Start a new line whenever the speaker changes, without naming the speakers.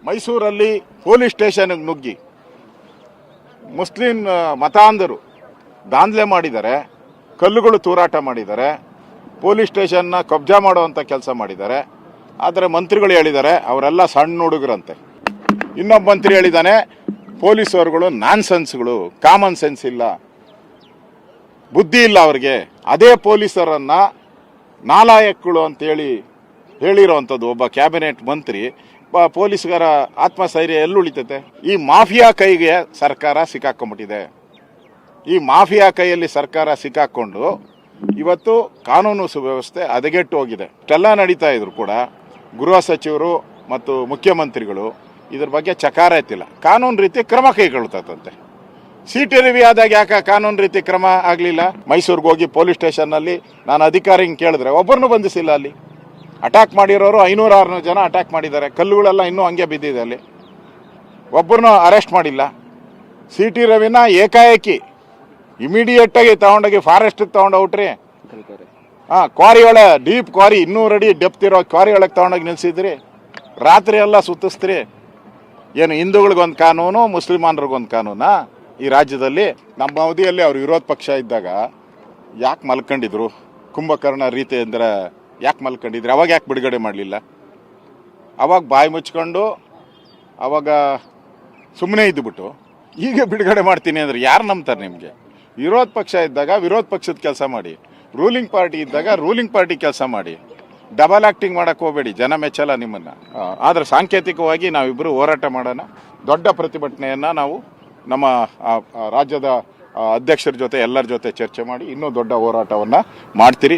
ಮೈಸೂರಲ್ಲಿ ಪೊಲೀಸ್ ಸ್ಟೇಷನ್ಗೆ ನುಗ್ಗಿ ಮುಸ್ಲಿಂ ಮತಾಂಧರು ದಾಂಧಲೆ ಮಾಡಿದ್ದಾರೆ, ಕಲ್ಲುಗಳು ತೂರಾಟ ಮಾಡಿದ್ದಾರೆ, ಪೊಲೀಸ್ ಸ್ಟೇಷನ್ನ ಕಬ್ಜಾ ಮಾಡುವಂಥ ಕೆಲಸ ಮಾಡಿದ್ದಾರೆ. ಆದರೆ ಮಂತ್ರಿಗಳು ಹೇಳಿದ್ದಾರೆ ಅವರೆಲ್ಲ ಸಣ್ಣ ಹುಡುಗರಂತೆ. ಇನ್ನೊಬ್ಬ ಮಂತ್ರಿ ಹೇಳಿದ್ದಾನೆ ಪೊಲೀಸರುಗಳು ನಾನ್ಸೆನ್ಸ್ಗಳು, ಕಾಮನ್ ಸೆನ್ಸ್ ಇಲ್ಲ, ಬುದ್ಧಿ ಇಲ್ಲ ಅವ್ರಿಗೆ. ಅದೇ ಪೊಲೀಸರನ್ನ ನಾಲಾಯಕ್ಗಳು ಅಂತೇಳಿ ಹೇಳಿರೋವಂಥದ್ದು ಒಬ್ಬ ಕ್ಯಾಬಿನೆಟ್ ಮಂತ್ರಿ. ಪೊಲೀಸ್ಗಾರ ಆತ್ಮಸ್ಥೈರ್ಯ ಎಲ್ಲಿ ಉಳಿತೈತೆ? ಈ ಮಾಫಿಯಾ ಕೈಗೆ ಸರ್ಕಾರ ಸಿಕ್ಕಾಕೊಂಡ್ಬಿಟ್ಟಿದೆ. ಈ ಮಾಫಿಯಾ ಕೈಯಲ್ಲಿ ಸರ್ಕಾರ ಸಿಕ್ಕಾಕೊಂಡು ಇವತ್ತು ಕಾನೂನು ಸುವ್ಯವಸ್ಥೆ ಹದಗೆಟ್ಟು ಹೋಗಿದೆ. ಇಷ್ಟೆಲ್ಲ ನಡೀತಾ ಇದ್ರು ಕೂಡ ಗೃಹ ಸಚಿವರು ಮತ್ತು ಮುಖ್ಯಮಂತ್ರಿಗಳು ಇದ್ರ ಬಗ್ಗೆ ಚಕಾರ ಎತ್ತಿಲ್ಲ. ಕಾನೂನು ರೀತಿ ಕ್ರಮ ಕೈಗೊಳ್ತಂತೆ. ಸಿಟಿ ರವಿ ಆದಾಗ ಯಾಕೆ ಕಾನೂನು ರೀತಿ ಕ್ರಮ ಆಗಲಿಲ್ಲ? ಮೈಸೂರಿಗೆ ಹೋಗಿ ಪೊಲೀಸ್ ಸ್ಟೇಷನ್ನಲ್ಲಿ ನಾನು ಅಧಿಕಾರಿ ಕೇಳಿದ್ರೆ ಒಬ್ಬರನ್ನು ಬಂಧಿಸಿಲ್ಲ. ಅಲ್ಲಿ ಅಟ್ಯಾಕ್ ಮಾಡಿರೋರು 500-600 ಜನ ಅಟ್ಯಾಕ್ ಮಾಡಿದ್ದಾರೆ. ಕಲ್ಲುಗಳೆಲ್ಲ ಇನ್ನೂ ಹಂಗೆ ಬಿದ್ದಿದೆ. ಅಲ್ಲಿ ಒಬ್ಬರನ್ನು ಅರೆಸ್ಟ್ ಮಾಡಿಲ್ಲ. ಸಿಟಿ ರವಿನ ಏಕಾಏಕಿ ಇಮಿಡಿಯೇಟಾಗಿ ತಗೊಂಡೋಗಿ ಫಾರೆಸ್ಟಿಗೆ ತಗೊಂಡೋಗ್ಬಿಟ್ರಿ. ಕ್ವಾರಿ ಒಳಗೆ, ಡೀಪ್ ಕ್ವಾರಿ, 200 ಅಡಿ ಡೆಪ್ತ್ ಇರೋ ಕ್ವಾರಿ ಒಳಗೆ ತಗೊಂಡೋಗಿ ನಿಲ್ಸಿದ್ರಿ. ರಾತ್ರಿ ಎಲ್ಲ ಸುತ್ತಿಸ್ತ್ರಿ. ಏನು ಹಿಂದೂಗಳಿಗೊಂದು ಕಾನೂನು, ಮುಸ್ಲಿಮಾನರಿಗೊಂದು ಕಾನೂನಾ ಈ ರಾಜ್ಯದಲ್ಲಿ? ನಮ್ಮ ಅವಧಿಯಲ್ಲಿ ಅವ್ರು ವಿರೋಧ ಪಕ್ಷ ಇದ್ದಾಗ ಯಾಕೆ ಮಲ್ಕೊಂಡಿದ್ರು? ಕುಂಭಕರ್ಣ ರೀತಿ ಅಂದರೆ ಯಾಕೆ ಮಲ್ಕೊಂಡಿದ್ರು? ಅವಾಗ ಯಾಕೆ ಬಿಡುಗಡೆ ಮಾಡಲಿಲ್ಲ? ಅವಾಗ ಬಾಯಿ ಮುಚ್ಕೊಂಡು ಅವಾಗ ಸುಮ್ಮನೆ ಇದ್ದುಬಿಟ್ಟು ಈಗ ಬಿಡುಗಡೆ ಮಾಡ್ತೀನಿ ಅಂದರೆ ಯಾರು ನಂಬ್ತಾರೆ ನಿಮಗೆ? ವಿರೋಧ ಪಕ್ಷ ಇದ್ದಾಗ ವಿರೋಧ ಪಕ್ಷದ ಕೆಲಸ ಮಾಡಿ, ರೂಲಿಂಗ್ ಪಾರ್ಟಿ ಇದ್ದಾಗ ರೂಲಿಂಗ್ ಪಾರ್ಟಿ ಕೆಲಸ ಮಾಡಿ. ಡಬಲ್ ಆ್ಯಕ್ಟಿಂಗ್ ಮಾಡೋಕ್ಕೆ ಹೋಗಬೇಡಿ, ಜನ ಮೆಚ್ಚಲ್ಲ ನಿಮ್ಮನ್ನು. ಆದರೆ ಸಾಂಕೇತಿಕವಾಗಿ ನಾವಿಬ್ಬರು ಹೋರಾಟ ಮಾಡೋಣ. ದೊಡ್ಡ ಪ್ರತಿಭಟನೆಯನ್ನು ನಾವು ನಮ್ಮ ರಾಜ್ಯದ ಅಧ್ಯಕ್ಷರ ಜೊತೆ ಎಲ್ಲರ ಜೊತೆ ಚರ್ಚೆ ಮಾಡಿ ಇನ್ನೂ ದೊಡ್ಡ ಹೋರಾಟವನ್ನು ಮಾಡ್ತೀರಿ.